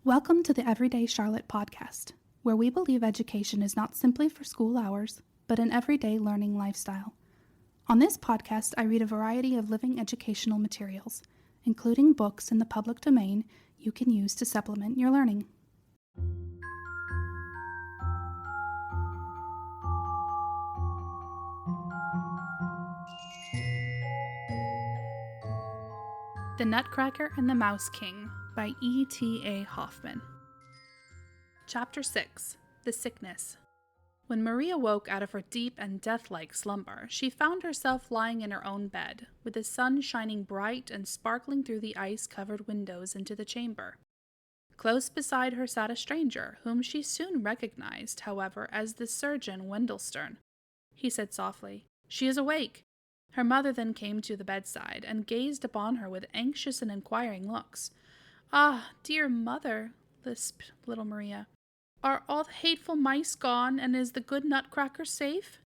Welcome to the Everyday Charlotte podcast, where we believe education is not simply for school hours, but an everyday learning lifestyle. On this podcast, I read a variety of living educational materials, including books in the public domain you can use to supplement your learning. The Nutcracker and the Mouse King by E.T.A. Hoffman. Chapter 6. The Sickness. When Maria woke out of her deep and death-like slumber, she found herself lying in her own bed, with the sun shining bright and sparkling through the ice-covered windows into the chamber. Close beside her sat a stranger, whom she soon recognized, however, as the surgeon Wendelstern. He said softly, "She is awake." Her mother then came to the bedside, and gazed upon her with anxious and inquiring looks. "Ah, dear mother," lisped little Maria, "are all the hateful mice gone, and is the good Nutcracker safe?"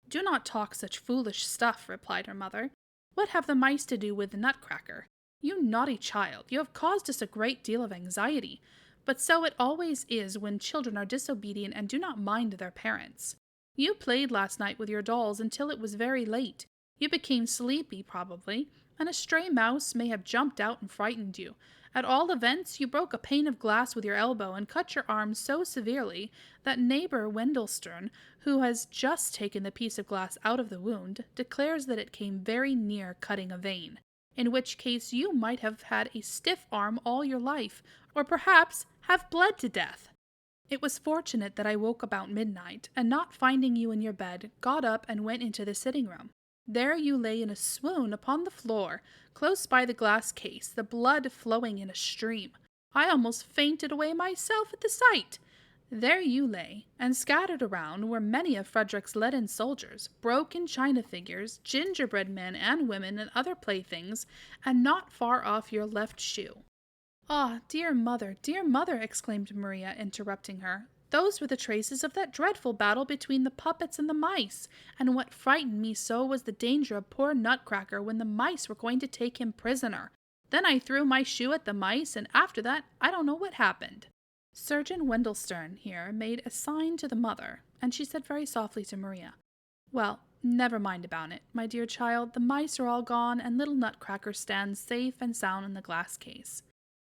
"Do not talk such foolish stuff," replied her mother. "What have the mice to do with the Nutcracker? You naughty child, you have caused us a great deal of anxiety, but so it always is when children are disobedient and do not mind their parents. You played last night with your dolls until it was very late. You became sleepy, probably, and a stray mouse may have jumped out and frightened you. At all events, you broke a pane of glass with your elbow and cut your arm so severely that neighbor Wendelstern, who has just taken the piece of glass out of the wound, declares that it came very near cutting a vein, in which case you might have had a stiff arm all your life, or perhaps have bled to death. It was fortunate that I woke about midnight, and not finding you in your bed, got up and went into the sitting-room. There you lay in a swoon upon the floor, close by the glass case, the blood flowing in a stream. I almost fainted away myself at the sight. There you lay, and scattered around were many of Frederick's leaden soldiers, broken china figures, gingerbread men and women and other playthings, and not far off your left shoe." "Ah, dear mother," exclaimed Maria, interrupting her. "Those were the traces of that dreadful battle between the puppets and the mice, and what frightened me so was the danger of poor Nutcracker when the mice were going to take him prisoner. Then I threw my shoe at the mice, and after that I don't know what happened." Surgeon Wendelstern here made a sign to the mother, and she said very softly to Maria, "Well, never mind about it, my dear child. The mice are all gone, and little Nutcracker stands safe and sound in the glass case."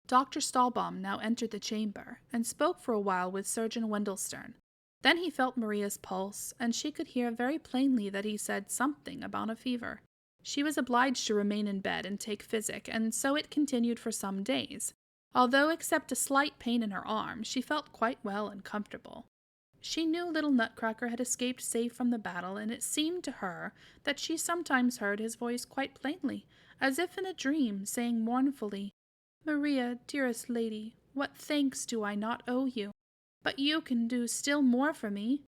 Dr. Stahlbaum now entered the chamber, and spoke for a while with Surgeon Wendelstern. Then he felt Maria's pulse, and she could hear very plainly that he said something about a fever. She was obliged to remain in bed and take physic, and so it continued for some days. Although, except a slight pain in her arm, she felt quite well and comfortable. She knew little Nutcracker had escaped safe from the battle, and it seemed to her that she sometimes heard his voice quite plainly, as if in a dream, saying mournfully, "Maria, dearest lady, what thanks do I not owe you? But you can do still more for me."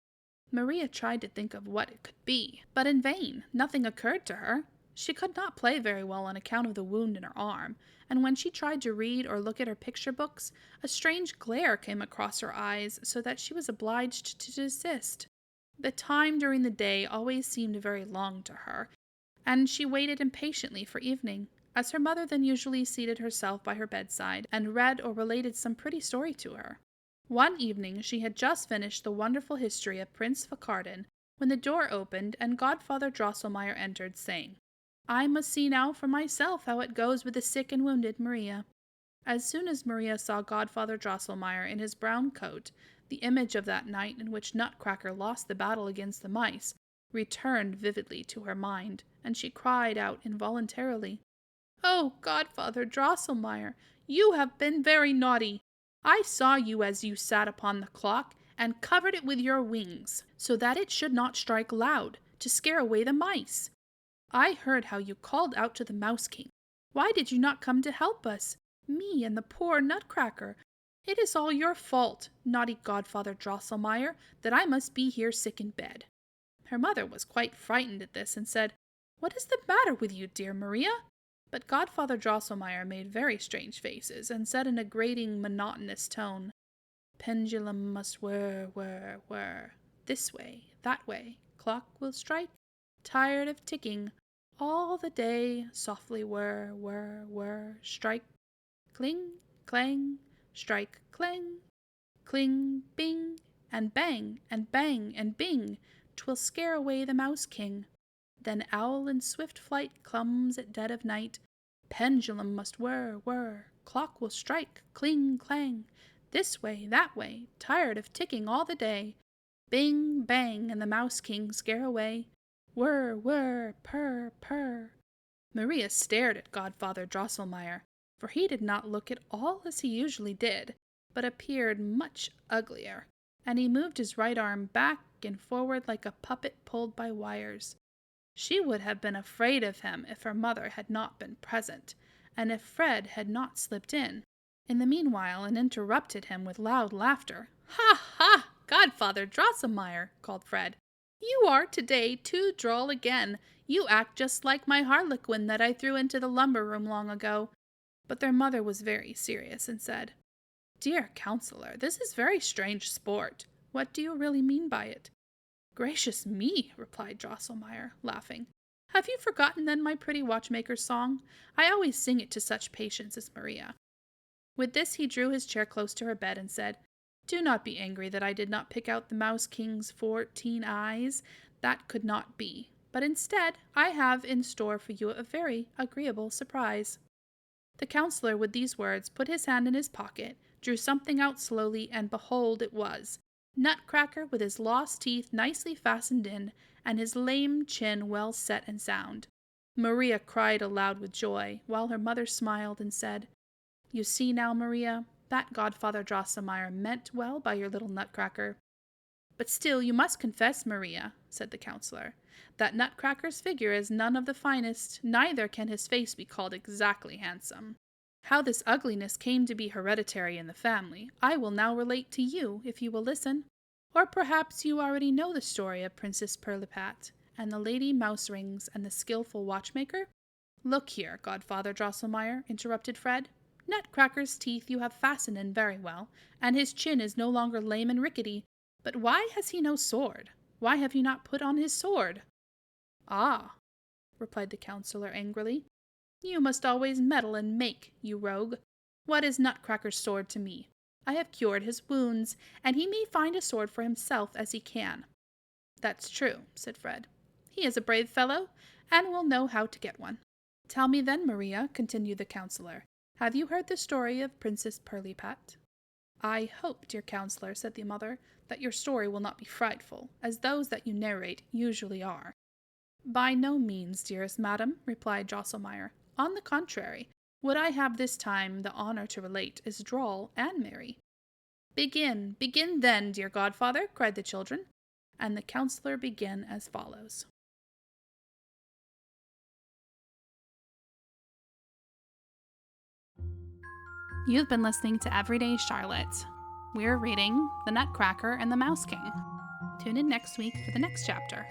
Maria tried to think of what it could be, but in vain. Nothing occurred to her. She could not play very well on account of the wound in her arm, and when she tried to read or look at her picture books, a strange glare came across her eyes, so that she was obliged to desist. The time during the day always seemed very long to her, and she waited impatiently for evening, as her mother then usually seated herself by her bedside and read or related some pretty story to her. One evening she had just finished the wonderful history of Prince Facardin when the door opened and Godfather Drosselmeier entered, saying, "I must see now for myself how it goes with the sick and wounded, Maria." As soon as Maria saw Godfather Drosselmeier in his brown coat, the image of that night in which Nutcracker lost the battle against the mice returned vividly to her mind, and she cried out involuntarily, "Oh, Godfather Drosselmeier, you have been very naughty. I saw you as you sat upon the clock, and covered it with your wings, so that it should not strike loud, to scare away the mice. I heard how you called out to the Mouse King. Why did you not come to help us, me and the poor Nutcracker? It is all your fault, naughty Godfather Drosselmeier, that I must be here sick in bed." Her mother was quite frightened at this, and said, "What is the matter with you, dear Maria?" But Godfather Drosselmeier made very strange faces, and said in a grating, monotonous tone, "Pendulum must whir, whir, whir, this way, that way, clock will strike, tired of ticking, all the day, softly whir, whir, whir, strike, cling, clang, strike, clang, cling, bing, and bang, and bang, and bing, 'twill scare away the Mouse King. Then owl in swift flight comes at dead of night. Pendulum must whir, whir, clock will strike, cling, clang, this way, that way, tired of ticking all the day. Bing, bang, and the Mouse King scare away. Whir, whir, purr, purr. Maria stared at Godfather Drosselmeier, for he did not look at all as he usually did, but appeared much uglier, and he moved his right arm back and forward like a puppet pulled by wires. She would have been afraid of him if her mother had not been present, and if Fred had not slipped in the meanwhile, and interrupted him with loud laughter. "Ha, ha! Godfather Drosselmeier," called Fred. "You are today too droll again. You act just like my harlequin that I threw into the lumber room long ago." But their mother was very serious and said, "Dear counselor, this is very strange sport. What do you really mean by it?" "Gracious me," replied Drosselmeier, laughing. "Have you forgotten then my pretty watchmaker's song? I always sing it to such patients as Maria." With this he drew his chair close to her bed and said, "Do not be angry that I did not pick out the Mouse King's 14 eyes. That could not be. But instead, I have in store for you a very agreeable surprise." The counselor, with these words, put his hand in his pocket, drew something out slowly, and behold it was Nutcracker, with his lost teeth nicely fastened in, and his lame chin well set and sound. Maria cried aloud with joy, while her mother smiled and said, "You see now, Maria, that Godfather Drosselmeier meant well by your little Nutcracker." "But still you must confess, Maria," said the counselor, "that Nutcracker's figure is none of the finest, neither can his face be called exactly handsome. How this ugliness came to be hereditary in the family, I will now relate to you, if you will listen. Or perhaps you already know the story of Princess Pirlipat, and the Lady Mouserings, and the skillful watchmaker?" "Look here, Godfather Drosselmeier," interrupted Fred. "Nutcracker's teeth you have fastened in very well, and his chin is no longer lame and rickety. But why has he no sword? Why have you not put on his sword?" "Ah," replied the counselor angrily, "you must always meddle and make, you rogue. What is Nutcracker's sword to me? I have cured his wounds, and he may find a sword for himself as he can." "That's true," said Fred. "He is a brave fellow, and will know how to get one." "Tell me then, Maria," continued the counselor, "have you heard the story of Princess Pirlipat?" "I hope, dear counselor," said the mother, "that your story will not be frightful, as those that you narrate usually are." "By no means, dearest madam," replied Drosselmeier. "On the contrary, what I have this time the honor to relate is droll and merry." "Begin then, dear godfather," cried the children, and the counselor began as follows. You've been listening to Everyday Charlotte. We're reading The Nutcracker and the Mouse King. Tune in next week for the next chapter.